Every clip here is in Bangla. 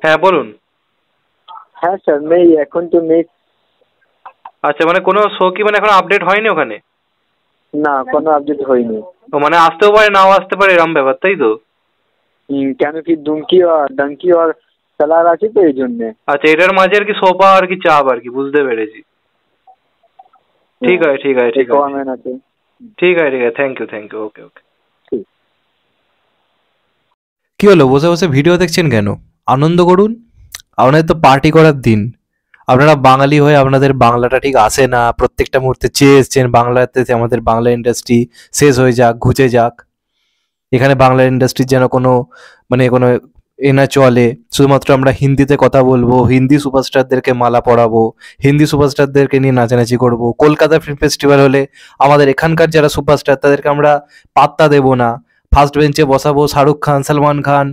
হ্যাঁ বলুন। হ্যাঁ স্যার, নেই এখন তো নেই। আচ্ছা, মানে কোনো শো কি মানে এখন আপডেট হয়নি ওখানে? না, কোনো আপডেট হয়নি। ও মানে আসতেও পারে নাও আসতে পারে এরম ব্যাপার, তাই তো? কেন কি ডাঙ্কি আর সালার আছে তো এই জন্যে। আচ্ছা, এটার মাঝে আর কি সোপা আর কি চাপ আর কি, বুঝতে পেরেছি। ঠিক আছে ঠিক আছে ঠিক আছে রিকোয়ারমেন্ট আছে। ঠিক আছে ঠিক আছে, থ্যাংক ইউ থ্যাংক ইউ, ওকে ওকে। ঠিক। কি হলো, বসে বসে ভিডিও দেখছেন কেন? আনন্দ করুন, আপনাদের তো পার্টি করার দিন। আপনারা বাঙালি হয়ে আপনাদের বাংলাটা ঠিক আসে না, প্রত্যেকটা মুহূর্তে চেয়ে এসছেন বাংলাতে আমাদের বাংলা ইন্ডাস্ট্রি শেষ হয়ে যাক, ঘুচে যাক। এখানে বাংলা ইন্ডাস্ট্রির যেন কোনো মানে কোনো না চলে, শুধুমাত্র আমরা হিন্দিতে কথা বলবো, হিন্দি সুপারস্টারদেরকে মালা পরাবো, হিন্দি সুপারস্টারদেরকে নিয়ে নাচানাচি করব। কলকাতা ফিল্ম ফেস্টিভ্যাল হলে আমাদের এখানকার যারা সুপারস্টার তাদেরকে আমরা পাত্তা দেব না, ফার্স্ট বেঞ্চে বসাবো শাহরুখ খান, সালমান খান,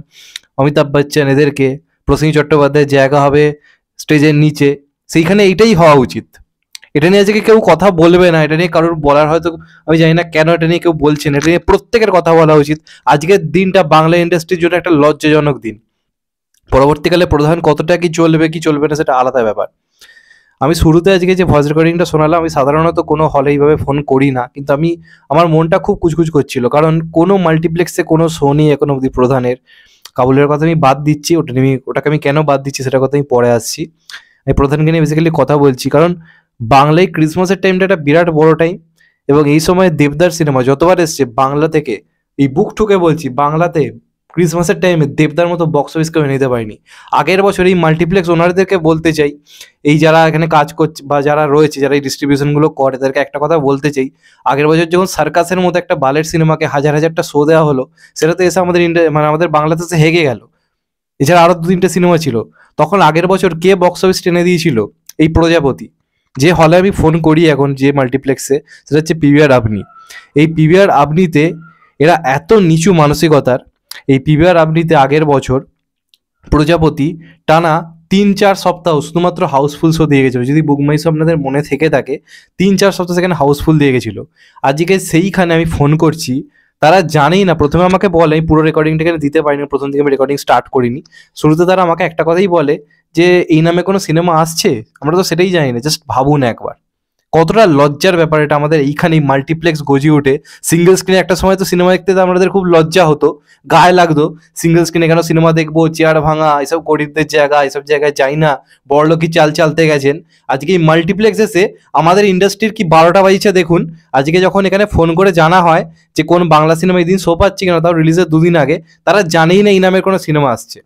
অমিতাভ বচ্চন, এদেরকে। প্রসেনজিৎ চট্টোপাধ্যায়ের জায়গা হবে স্টেজের নিচে। সেইখানে এইটাই হওয়া উচিত। এটা নিয়ে আজকে কেউ কথা বলবে না, এটা নিয়ে কারোর বলার হয়তো আমি জানি না কেন এটা নিয়ে কেউ বলছেন। এটা নিয়ে প্রত্যেকের কথা বলা উচিত। আজকের দিনটা বাংলা ইন্ডাস্ট্রির জন্য একটা লজ্জাজনক দিন। পরবর্তীকালে প্রধান কতটা কি চলবে না সেটা আলাদা ব্যাপার। আমি শুরুতে আজকে যে ভয়েস রেকর্ডিংটা শোনালাম, আমি সাধারণত কোনো হলে এইভাবে ফোন করি না, কিন্তু আমার মনটা খুব কুচকুচ করছিল, কারণ কোনো মাল্টিপ্লেক্সে কোনো শো নেই এখন অবধি প্রধানের। কাবুলের কথা আমি বাদ দিচ্ছি, ওটাকে আমি কেন বাদ দিচ্ছি সেটা কথা আমি পরে আসছি। আমি প্রধানকে নিয়ে বেসিক্যালি কথা বলছি কারণ বাংলায় ক্রিসমাসের টাইমটা একটা বিরাট বড় টাইম, এবং এই সময় দেবদার সিনেমা যতবার এসছে বাংলা থেকে, এই বুক ঠুকে বলছি, বাংলাতে ক্রিসমাসের টাইমে দেবদার মতো বক্স অফিস কেউ নিতে পারেনি। আগের বছর এই মাল্টিপ্লেক্স ওনারদেরকে বলতে চাই, এই যারা এখানে কাজ করছে বা যারা রয়েছে, যারা এই ডিস্ট্রিবিউশনগুলো করে, তাদেরকে একটা কথা বলতে চাই। আগের বছর যখন সার্কাসের মতো একটা বালের সিনেমাকে হাজার হাজারটা শো দেওয়া হলো, সেটাতে এসে আমাদের মানে আমাদের বাংলাদেশে হেগে গেল। এছাড়া আরও 2-3টে সিনেমা ছিল। তখন আগের বছর কে বক্স অফিস টেনে দিয়েছিল? এই প্রজাপতি। যে হলে আমি ফোন করি এখন, যে মাল্টিপ্লেক্সে, সেটা হচ্ছে পিভিআর আবনি। এই পিভিআর আবনিতে এরা এত নিচু মানসিকতার, এই পিভিআর আবনিতে আগের বছর প্রজাপতি টানা 3-4 সপ্তাহ শুধুমাত্র হাউসফুল শো দিয়ে গেছিলো। যদি বুক মাই শো আপনাদের মনে থেকে থাকে, 3-4 সপ্তাহ সেখানে হাউসফুল দিয়ে গেছিলো। আজকে সেইখানে আমি ফোন করছি, তারা জানেই না। প্রথমে আমাকে বলে, আমি পুরো রেকর্ডিংটা এখানে দিতে পারিনি, প্রথম থেকে আমি রেকর্ডিং স্টার্ট করিনি। শুরুতে তারা আমাকে একটা কথাই বলে যে এই নামে কোনো সিনেমা আসছে, আমরা তো সেটাই জানি না। জাস্ট ভাবুন একবার কতটা লজ্জার ব্যাপার এটা। আমাদের এইখানেই মাল্টিপ্লেক্স গজি উঠে সিঙ্গেল স্ক্রিনে, একটা সময় তো সিনেমা দেখতে তো আমাদের খুব লজ্জা হতো, গায়ে লাগতো। সিঙ্গেল স্ক্রিনে কেন সিনেমা দেখবো, চেয়ার ভাঙা, এসব গরিবদের জায়গা, এসব জায়গায় যাই না, বড়লোকই চাল চালতে গেছেন। আজকে এই মাল্টিপ্লেক্স এসে আমাদের ইন্ডাস্ট্রির কি 12টা বাজিছে দেখুন। আজকে যখন এখানে ফোন করে জানা হয় যে কোন বাংলা সিনেমা এই দিন শো পাচ্ছি কেন, তাও রিলিজের 2 দিন আগে, তারা জানেই না এই নামের কোনো সিনেমা আসছে।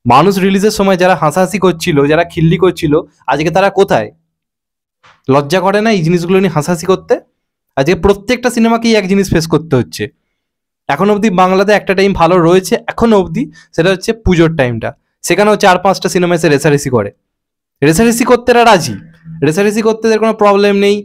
মানুষ রিলিজের সময় যারা হাসাহাসি করছিল, যারা খিল্লি করছিল, আজকে তারা কোথায়? লজ্জা করে না এই জিনিসগুলো নিয়ে হাসাহাসি করতে? আজকে প্রত্যেকটা সিনেমাকেই এক জিনিস ফেস করতে হচ্ছে। এখন অবধি বাংলাতে একটা টাইম ভালো রয়েছে এখনো অবধি, সেটা হচ্ছে পুজোর টাইমটা। সেখানেও 4-5টা সিনেমা এসে রেসারেসি করে। রেসারেসি করতে এরা রাজি, রেসারেসি করতে এদের কোনো প্রবলেম নেই।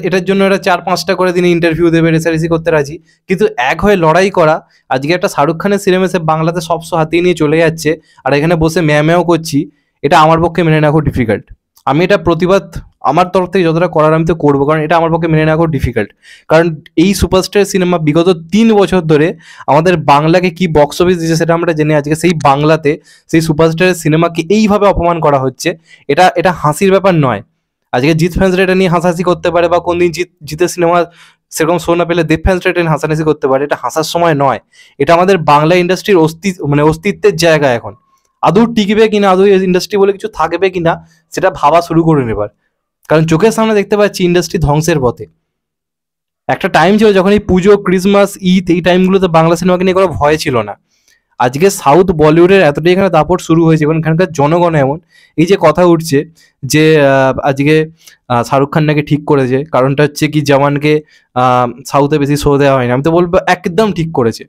এটার জন্য এরা 4-5টা করে দিনে ইন্টারভিউ দেবে, রেসারেসি করতে রাজি। কিন্তু এক হয়ে লড়াই করা, আজকে একটা শাহরুখ খানের সিনেমা এসে বাংলাতে সব শো হাতিয়ে নিয়ে চলে যাচ্ছে, আর এখানে বসে ম্যাও করছি, এটা আমার পক্ষে মেনে নেওয়া খুব ডিফিকাল্ট। আমি এটা প্রতিবাদ আমার তরফ থেকে যতটা করার আমি তো করবো, কারণ এটা আমার পক্ষে মেনে নেওয়া খুব ডিফিকাল্ট। কারণ এই সুপারস্টার সিনেমা বিগত 3 বছর ধরে আমাদের বাংলাকে কি বক্স অফিস দিয়েছে সেটা আমরা জেনে, আজকে সেই বাংলাতে সেই সুপারস্টারের সিনেমাকে এইভাবে অপমান করা হচ্ছে, এটা হাসির ব্যাপার নয়। আজকে জিৎ ফ্যান্সরা এটা নিয়ে হাসাহাসি করতে পারে, বা কোনদিন জিতের সিনেমা সেরকম শো না পেলে দেব ফ্যান্সরা এটা নিয়ে হাসাহাসি করতে পারে, এটা হাসার সময় নয়। এটা আমাদের বাংলা ইন্ডাস্ট্রির অস্তিত্বের জায়গা। এখন আদৌ টিকবে কিনা, আদৌ ইন্ডাস্ট্রি বলে কিছু থাকবে কিনা, সেটা ভাবা শুরু করুন এবার। কারণ চোখের সামনে দেখতে পাচ্ছি ইন্ডাস্ট্রি ধ্বংসের পথে। একটা টাইম ছিল যখন এই পুজো, ক্রিসমাস, ঈদ, এই টাইমগুলোতে বাংলা সিনেমাকে নিয়ে কোনো ভয় ছিল না। আজকে সাউথ বলিউডের এতটাই এখানে দাপট শুরু হয়েছে, এবং এখানকার জনগণ এমন, এই যে কথা উঠছে যে আজকে শাহরুখ খান নাকি ঠিক করেছে, কারণটা হচ্ছে কি জওয়ানকে সাউথে বেশি শো দেওয়া হয়নি। আমি তো বলবো একদম ঠিক করেছে,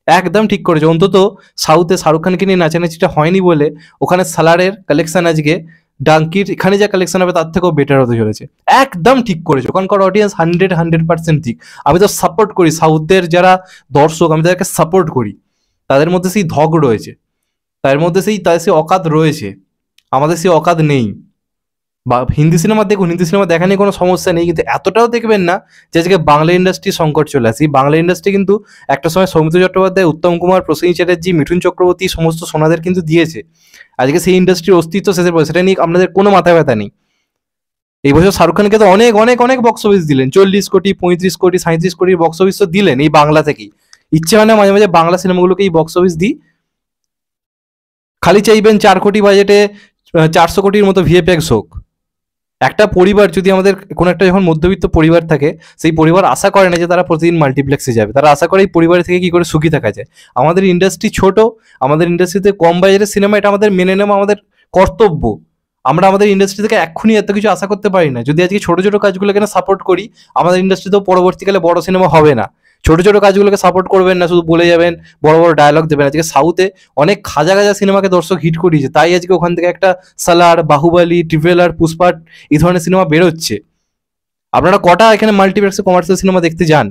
একদম ঠিক করেছে। অন্তত সাউথে শাহরুখ খানকে নিয়ে নাচানাচিটা হয়নি বলে ওখানে সালারের কালেকশন আজকে ডাঙ্কির এখানে যা কালেকশন হবে তার থেকেও বেটার হতে চলেছে। একদম ঠিক করেছে, ওখানকার অডিয়েন্স 100% ঠিক। আমি তো সাপোর্ট করি সাউথের যারা দর্শক, আমি তাদেরকে সাপোর্ট করি। তাদের মধ্যে সেই ধগ রয়েছে, তাদের মধ্যে তাদের সেই অকাত রয়েছে, আমাদের সেই অকাত নেই। বা হিন্দি সিনেমা দেখুন, হিন্দি সিনেমা দেখা নিয়ে কোনো সমস্যা নেই, কিন্তু এতটাও দেখবেন না যে আজকে বাংলা ইন্ডাস্ট্রি সংকট চলে আসে। বাংলা ইন্ডাস্ট্রি কিন্তু একটা সময় সৌমিত্র চট্টোপাধ্যায়, উত্তম কুমার, প্রসেনজিৎ চ্যাটার্জি, মিঠুন চক্রবর্তী সমস্ত সোনাদের কিন্তু দিয়েছে। আজকে সেই ইন্ডাস্ট্রির অস্তিত্ব শেষের পরে, সেটা নিয়ে আপনাদের কোনো মাথা ব্যথা নেই। এই বছর শাহরুখ খানকে তো অনেক অনেক অনেক বক্স অফিস দিলেন, 40 কোটি, 35 কোটি, 37 কোটির বক্স অফিস তো দিলেন এই বাংলা থেকেই। ইচ্ছে হয় না মাঝে মাঝে বাংলা সিনেমাগুলোকে এই বক্স অফিস দিই? খালি চাইবেন 4 কোটি বাজেটে 400 কোটির মতো ভিএফএক্স হোক। একটা পরিবার যদি, আমাদের কোনো একটা যখন মধ্যবিত্ত পরিবার থাকে, সেই পরিবার আশা করে না যে তারা প্রতিদিন মাল্টিপ্লেক্সে যাবে, তারা আশা করে এই পরিবারের থেকে কি করে সুখী থাকা যায়। আমাদের ইন্ডাস্ট্রি ছোট, আমাদের ইন্ডাস্ট্রিতে কম বাজেটের সিনেমা, এটা আমাদের মেনে নেওয়া আমাদের কর্তব্য। আমরা আমাদের ইন্ডাস্ট্রি থেকে এক্ষুনি এত কিছু আশা করতে পারি না। যদি আজকে ছোট ছোট কাজগুলোকে না সাপোর্ট করি, আমাদের ইন্ডাস্ট্রিতেও পরবর্তীকালে বড় সিনেমা হবে না। ছোট ছোট কাজগুলোকে সাপোর্ট করবেন না, শুধু বলে যাবেন, বড় বড় ডায়লগ দেবেন। আজকে সাউথে অনেক খাজা খাজা সিনেমাকে দর্শক হিট করিয়েছে, তাই আজকে ওখান থেকে একটা সালার, বাহুবলী, ট্রিপল আর, পুষ্পা এই ধরনের সিনেমা বেরোচ্ছে। আপনারা কটা এখানে মাল্টিপ্লেক্সে কমার্শিয়াল সিনেমা দেখতে যান?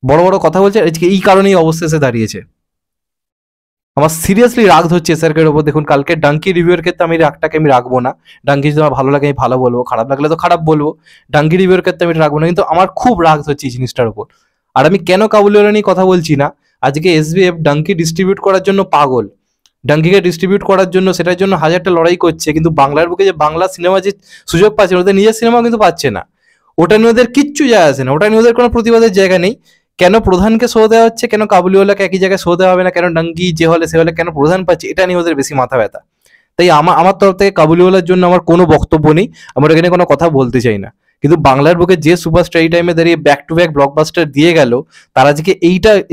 বড় বড় কথা বলছে, আজকে এই কারণেই অবস্থা এসে দাঁড়িয়েছে। আমার সিরিয়াসলি রাগ হচ্ছে এসআরকের ওপর। দেখুন, কালকে ডাঙ্কি রিভিউয়ের ক্ষেত্রে আমি রাগটাকে আমি রাখবো না। ডাঙ্কি যদি আমার ভালো লাগে আমি ভালো বলবো, খারাপ লাগলে তো খারাপ বলবো। ডাঙ্কি রিভিউয়ের ক্ষেত্রে আমি রাখবো না, কিন্তু আমার খুব রাগ হচ্ছে এই জিনিসটার উপর। আর আমি কেন কাবুলিওয়ালা নিয়ে কথা বলছি না, আজকে এসবিএফ ডাঙ্কি ডিস্ট্রিবিউট করার জন্য পাগল। ডাঙ্কিকে ডিস্ট্রিবিউট করার জন্য, সেটার জন্য হাজারটা লড়াই করছে, কিন্তু বাংলার বুকে যে বাংলা সিনেমা যে সুযোগ পাচ্ছে, ওদের নিজের সিনেমাও কিন্তু পাচ্ছে না। ওটা নিয়ে ওদের কিচ্ছু যায় আসে না, ওটা নিয়ে ওদের কোনো প্রতিবাদের জায়গা নেই। কেন প্রধানকে শো দেওয়া হচ্ছে, কেন কাবুলিওয়ালাকে একই জায়গায় শো দেওয়া হবে না, কেন ডাঙ্কি যে হলে সে হলে কেন প্রধান পাচ্ছে, এটা নিয়ে ওদের বেশি মাথা ব্যথা। তাই আমার তরফ থেকে কাবুলিওয়ালার জন্য আমার কোনো বক্তব্য নেই, আমার এখানে কোনো কথা বলতে চাই না। কিন্তু বাংলার বুকে যে সুপারস্টার এই টাইমে দাঁড়িয়ে ব্যাক টু ব্যাক ব্লকবাস্টার দিয়ে গেল, তারা আজকে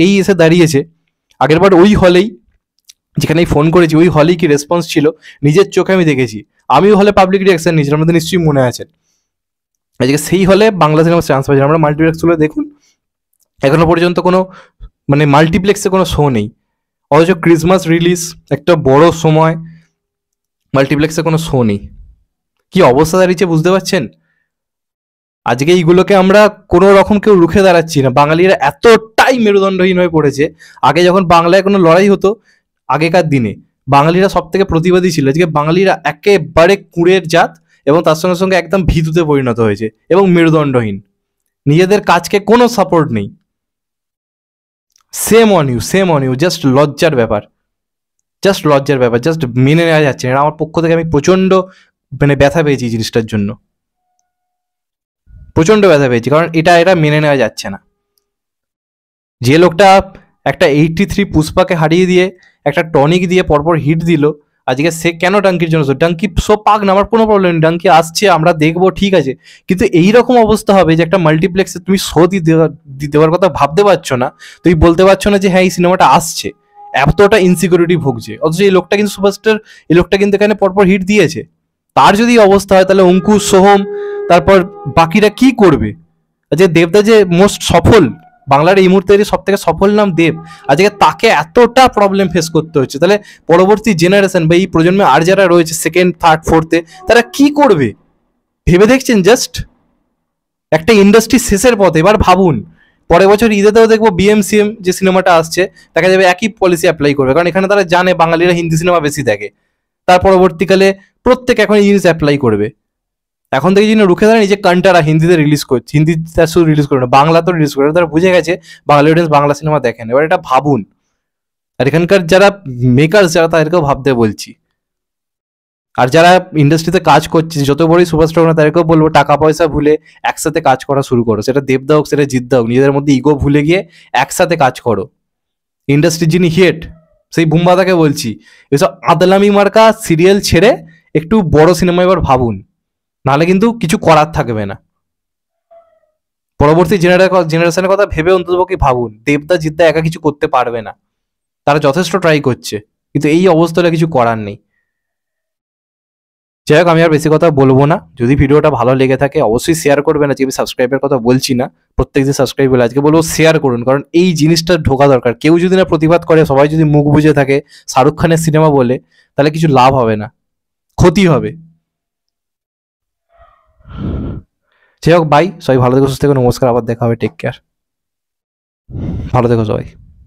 এই এসে দাঁড়িয়েছে। আগেরবার ওই হলেই, যেখানে ফোন করেছি, ওই হলেই কি রেসপন্স ছিল নিজের চোখে আমি দেখেছি। আমি হলে পাবলিক রিয়াকশন নিয়েছিলাম, আমাদের নিশ্চয়ই মনে আছে। আজকে সেই হলে বাংলা সিনেমা চান্স পাইছে। আমরা মাল্টিপ্লেক্সগুলো দেখুন, এখনো পর্যন্ত কোনো মানে মাল্টিপ্লেক্সে কোনো শো নেই। অথচ ক্রিসমাস রিলিজ একটা বড় সময়, মাল্টিপ্লেক্সে কোনো শো নেই। কি অবস্থা দাঁড়িয়েছে বুঝতে পারছেন? আজকে এইগুলোকে আমরা কোনো রকম কেউ রুখে দাঁড়াচ্ছি না। বাঙালিরা এতটাই মেরুদণ্ডহীন হয়ে পড়েছে। আগে যখন বাংলায় কোনো লড়াই হতো, আগেকার দিনে বাঙালিরা সব থেকে প্রতিবাদী ছিল। আজকে বাঙালিরা একেবারে কুঁড়ের জাত, এবং তার সঙ্গে সঙ্গে একদম ভীতুতে পরিণত হয়েছে এবং মেরুদণ্ডহীন। নিজেদের কাজকে কোনো সাপোর্ট নেই। সেম অন ইউ, জাস্ট লজ্জার ব্যাপার, জাস্ট মেনে নেওয়া যাচ্ছে না। আমার পক্ষ থেকে আমি প্রচণ্ড মানে ব্যথা পেয়েছি এই জিনিসটার জন্য, প্রচণ্ড ব্যথা পেয়েছি, কারণ এটা মেনে নেওয়া যাচ্ছে না। যে লোকটা একটা 83 পুষ্পাকে হারিয়ে দিয়ে, একটা টনিক দিয়ে পরপর হিট দিল, আজকে সে কেন ডাঙ্কির জন্য? ডাঙ্কি সো পাক না, আমার কোনো প্রবলেম নেই, ডাঙ্কি আসছে আমরা দেখবো, ঠিক আছে। কিন্তু এইরকম অবস্থা হবে যে একটা মাল্টিপ্লেক্সে তুমি শো দেওয়ার কথা ভাবতে পারছো না, তুমি বলতে পারছো না যে হ্যাঁ এই সিনেমাটা আসছে, এতটা ইনসিকিউরিটি ভুগছে। অথচ এই লোকটা কিন্তু সুপারস্টার, এই লোকটা কিন্তু এখানে পরপর হিট দিয়েছে। তার যদি অবস্থা হয়, তাহলে অঙ্কুশ, সোহম, তারপর বাকিরা কি করবে? আজকে দেবদা যে মোস্ট সফল, বাংলার এই মুহূর্তে সব থেকে সফল নাম দেব, আজকে তাকে এতটা প্রবলেম ফেস করতে হচ্ছে, তাহলে পরবর্তী জেনারেশন বা এই প্রজন্মে আর যারা রয়েছে সেকেন্ড, থার্ড, ফোর্থে, তারা কি করবে ভেবে দেখছেন? জাস্ট একটা ইন্ডাস্ট্রি শেষের পথে। এবার ভাবুন, পরের বছর ঈদেতেও দেখবো বিএমসিএম যে সিনেমাটা আসছে, দেখা যাবে একই পলিসি অ্যাপ্লাই করবে, কারণ এখানে তারা জানে বাঙালিরা হিন্দি সিনেমা বেশি দেখে। তার পরবর্তীকালে প্রত্যেক এখন এই জিনিস অ্যাপ্লাই করবে। এখন থেকে যিনি রুখে দাঁড়ান, যে কান্টারা হিন্দিতে রিলিজ করছে, হিন্দিতে শুধু রিলিজ করে না, বাংলা তো রিলিজ করে, তারা বুঝে গেছে বাঙালি অডিয়েন্স বাংলা সিনেমা দেখেন। এবার এটা ভাবুন, আর এখানকার যারা মেকার্স যারা, তাদেরকেও ভাবতে বলছি। আর যারা ইন্ডাস্ট্রিতে কাজ করছে, যত বড়ই সুপারস্টার না, তাদেরকেও বলবো টাকা পয়সা ভুলে একসাথে কাজ করা শুরু করো। সেটা দেবদা হোক, সেটা জিদ্দা হোক, নিজেদের মধ্যে ইগো ভুলে গিয়ে একসাথে কাজ করো। ইন্ডাস্ট্রির যিনি হেড, সেই বুম্বাদাকে বলছি, এসব আদলামি মার্কা সিরিয়াল ছেড়ে একটু বড় সিনেমা এবার ভাবুন, নাহলে কিন্তু কিছু করার থাকবে না। পরবর্তী জেনারেশনের কথা ভেবে অন্ততপক্ষে ভাবুন। দেবদা, জিদ্দা একা কিছু করতে পারবে না, তারা যথেষ্ট ট্রাই করছে, কিন্তু এই অবস্থাটা কিছু করার নেই। যাই হোক, আমি আর বেশি কথা বলবো না। যদি ভিডিওটা ভালো লেগে থাকে অবশ্যই শেয়ার করবেন। আজকে আমি সাবস্ক্রাইবের কথা বলছি না, প্রত্যেক যে সাবস্ক্রাইব হলে আজকে বলবো শেয়ার করুন, কারণ এই জিনিসটা ঢোকা দরকার। কেউ যদি না প্রতিবাদ করে, সবাই যদি মুখ বুঝে থাকে শাহরুখ খানের সিনেমা বলে, তাহলে কিছু লাভ হবে না, ক্ষতি হবে। যাই হোক, বাই, সবাই ভালো থেকো, সুস্থ থেকো, নমস্কার, আবার দেখা হবে, টেক কেয়ার, ভালো থেকো সবাই।